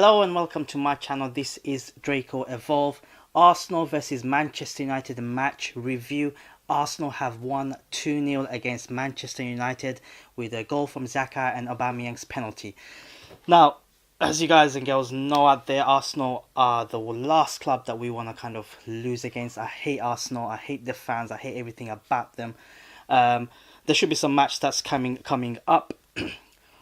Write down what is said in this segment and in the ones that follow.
Hello and welcome to my channel. This is Draco Evolve. Arsenal versus Manchester United match review. Arsenal have won 2-0 against Manchester United with a goal from Xhaka and Aubameyang's penalty. Now, as you guys and girls know out there, Arsenal are the last club that we want to kind of lose against. I hate Arsenal. I hate the fans. I hate everything about them. There should be some match that's coming up.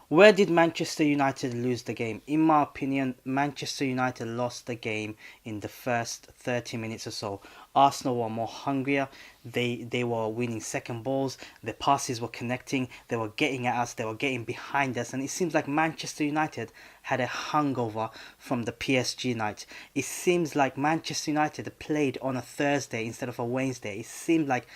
Where did Manchester United lose the game? In my opinion, Manchester United lost the game in the first 30 minutes or so. Arsenal were more hungrier. They were winning second balls. The passes were connecting. They were getting at us. They were getting behind us. And it seems like Manchester United had a hangover from the PSG night. It seems like Manchester United played on a Thursday instead of a Wednesday. It seemed like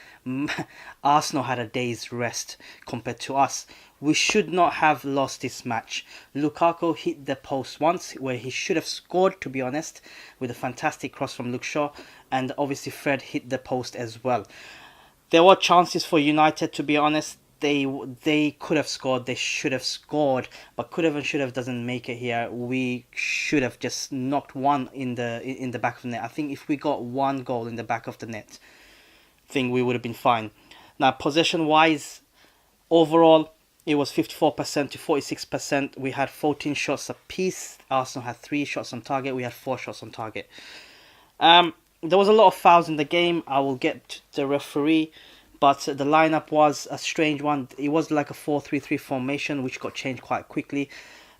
Arsenal had a day's rest compared to us. We should not have lost this match. Lukaku hit the post once where he should have scored, to be honest, with a fantastic cross from Luke Shaw. And obviously Fred hit the post as well. There were chances for United, to be honest. They could have scored, they should have scored, but could have and should have doesn't make it here. We should have just knocked one in the back of the net. I think if we got one goal in the back of the net, I think we would have been fine. Now, possession wise, overall, it was 54% to 46%. We had 14 shots apiece. Arsenal had 3 shots on target. We had 4 shots on target. There was a lot of fouls in the game. I will get to the referee. But the lineup was a strange one. It was like a 4-3-3 formation, which got changed quite quickly.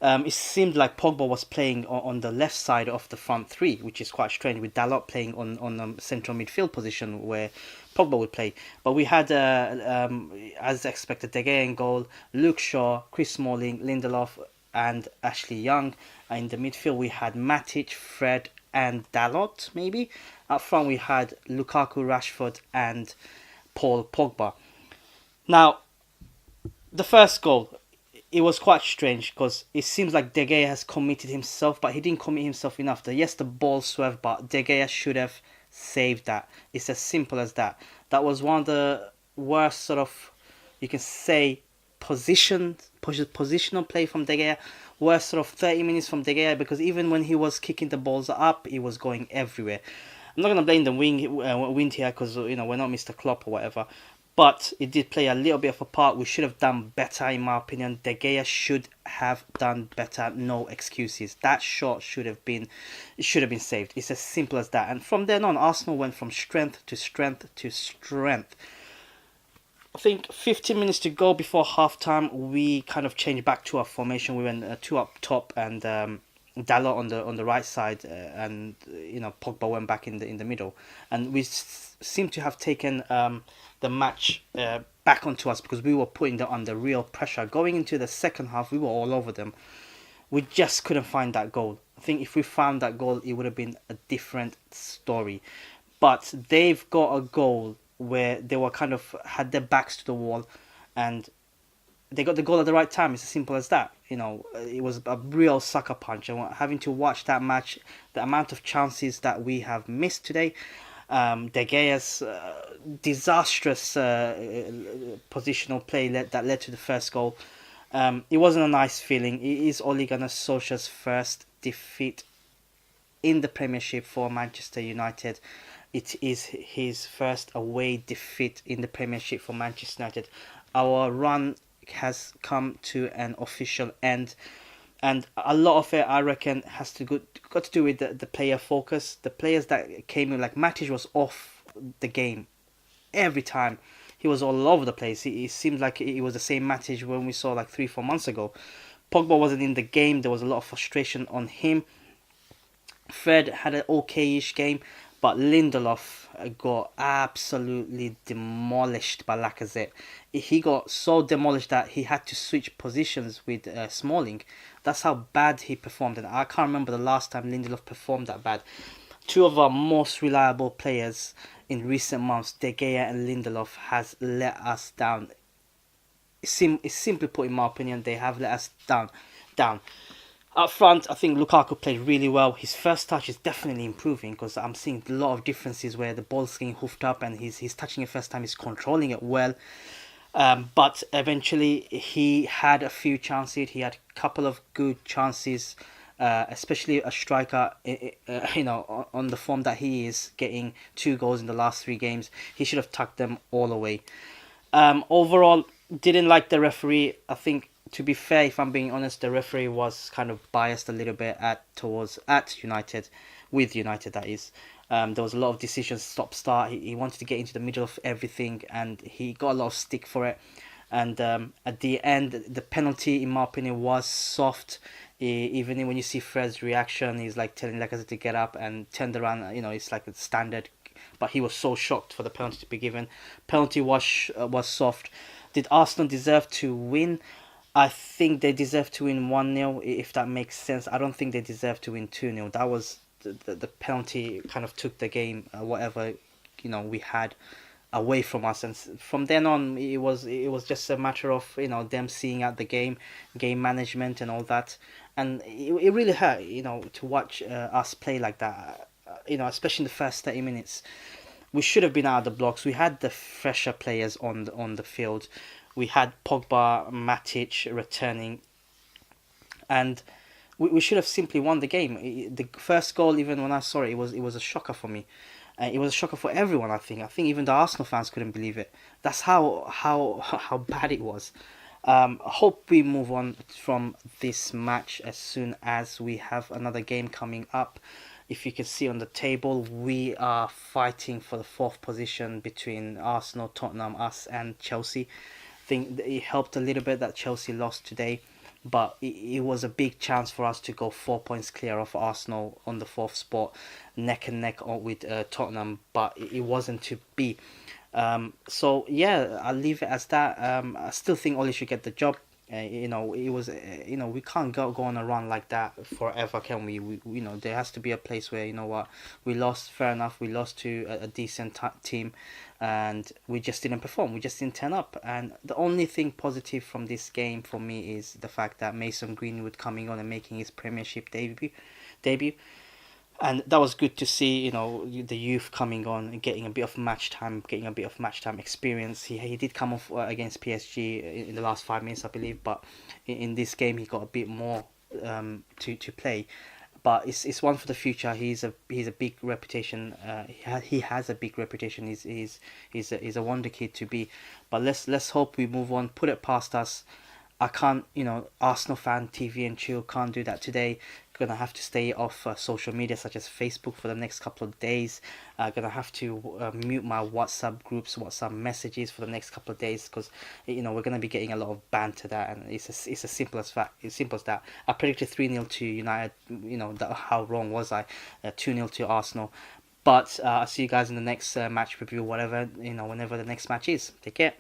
It seemed like Pogba was playing on the left side of the front three, which is quite strange, with Dalot playing on the central midfield position where Pogba would play. But we had, as expected, De Gea in goal, Luke Shaw, Chris Smalling, Lindelof and Ashley Young. In the midfield we had Matic, Fred and Dalot maybe. Up front we had Lukaku, Rashford and Paul Pogba. Now, the first goal, it was quite strange because it seems like De Gea has committed himself, but he didn't commit himself enough. Yes, the ball swerved, but De Gea should have saved that. It's as simple as that. That was one of the worst sort of, you can say, positional play from De Gea. Worst sort of 30 minutes from De Gea, because even when he was kicking the balls up, it was going everywhere. I'm not going to blame the wind here because, you know, we're not Mr. Klopp or whatever. But it did play a little bit of a part. We should have done better, in my opinion. De Gea should have done better. No excuses. That shot should have been saved. It's as simple as that. And from then on, Arsenal went from strength to strength to strength. I think 15 minutes to go before halftime, we kind of changed back to our formation. We went 2 up top and Dalot on the right side, and you know, Pogba went back in the middle, and we seem to have taken the match back onto us because we were putting them under real pressure. Going into the second half, we were all over them. We just couldn't find that goal. I think if we found that goal, it would have been a different story. But they've got a goal where they were kind of had their backs to the wall, and they got the goal at the right time. It's as simple as that. You know, it was a real sucker punch. And having to watch that match, the amount of chances that we have missed today, De Gea's disastrous positional play that led to the first goal. It wasn't a nice feeling. It is Ole Gunnar Solskjaer's first defeat in the Premiership for Manchester United. It is his first away defeat in the Premiership for Manchester United. Our run has come to an official end, and a lot of it, I reckon, has got to do with the player focus. The players that came in, like Matic, was off the game every time. He was all over the place. It seemed like it was the same Matic when we saw like 3-4 months ago. Pogba wasn't in the game. There was a lot of frustration on him. Fred had an okay-ish game, but Lindelof got absolutely demolished by Lacazette. He got so demolished that he had to switch positions with Smalling. That's how bad he performed. And I can't remember the last time Lindelof performed that bad. 2 of our most reliable players in recent months, De Gea and Lindelof, has let us down. It's simply put, in my opinion, they have let us down. Up front, I think Lukaku played really well. His first touch is definitely improving because I'm seeing a lot of differences where the ball's getting hoofed up and he's touching it first time, he's controlling it well. But eventually he had a few chances. He had a couple of good chances especially a striker, on the form that he is, getting 2 goals in the last 3 games. He should have tucked them all away. Overall, didn't like the referee. I think, to be fair, if I'm being honest, the referee was kind of biased a little bit at United, with United that is. There was a lot of decisions, stop start. He wanted to get into the middle of everything, and he got a lot of stick for it. And at the end, the penalty, in my opinion, was soft. Even when you see Fred's reaction, he's like telling Lacazette to get up and turned around. It's like a standard, but he was so shocked for the penalty to be given. Penalty was soft. Did Arsenal deserve to win? I think they deserve to win 1-0, if that makes sense. I don't think they deserve to win 2-0. That was the penalty kind of took the game, whatever we had, away from us, and from then on it was just a matter of them seeing out the game management and all that, and it really hurt to watch us play like that, especially in the first 30 minutes. We should have been out of the blocks. We had the fresher players on the field. We had Pogba, Matic returning, and we should have simply won the game. The first goal, even when I saw it, it was a shocker for me. It was a shocker for everyone. I think even the Arsenal fans couldn't believe it. That's how bad it was. I hope we move on from this match as soon as we have another game coming up. If you can see on the table, we are fighting for the 4th position between Arsenal, Tottenham, us, and Chelsea. I think it helped a little bit that Chelsea lost today, but it was a big chance for us to go 4 points clear of Arsenal on the 4th spot, neck and neck with Tottenham, but it wasn't to be. So yeah, I'll leave it as that. I still think Oli should get the job. It was, we can't go on a run like that forever, can we? There has to be a place where, what, we lost, fair enough, we lost to a decent team, and we just didn't perform, we just didn't turn up. And the only thing positive from this game for me is the fact that Mason Greenwood coming on and making his Premiership debut. And that was good to see, the youth coming on and getting a bit of match time, experience. He did come off against PSG in the last 5 minutes, I believe, but in this game he got a bit more to play. But it's one for the future. He's a big reputation. He has a big reputation. He's a wonder kid to be. But let's hope we move on. Put it past us. I can't, Arsenal fan TV and chill can't do that today. Gonna have to stay off social media such as Facebook for the next couple of days. Gonna have to mute my WhatsApp groups, WhatsApp messages for the next couple of days, because we're gonna be getting a lot of banter that, and it's as simple as fact. It's simple as that. I predicted 3-0 to United. How wrong was I? 2-0 to Arsenal. But I'll see you guys in the next match review, whatever whenever the next match is. Take care.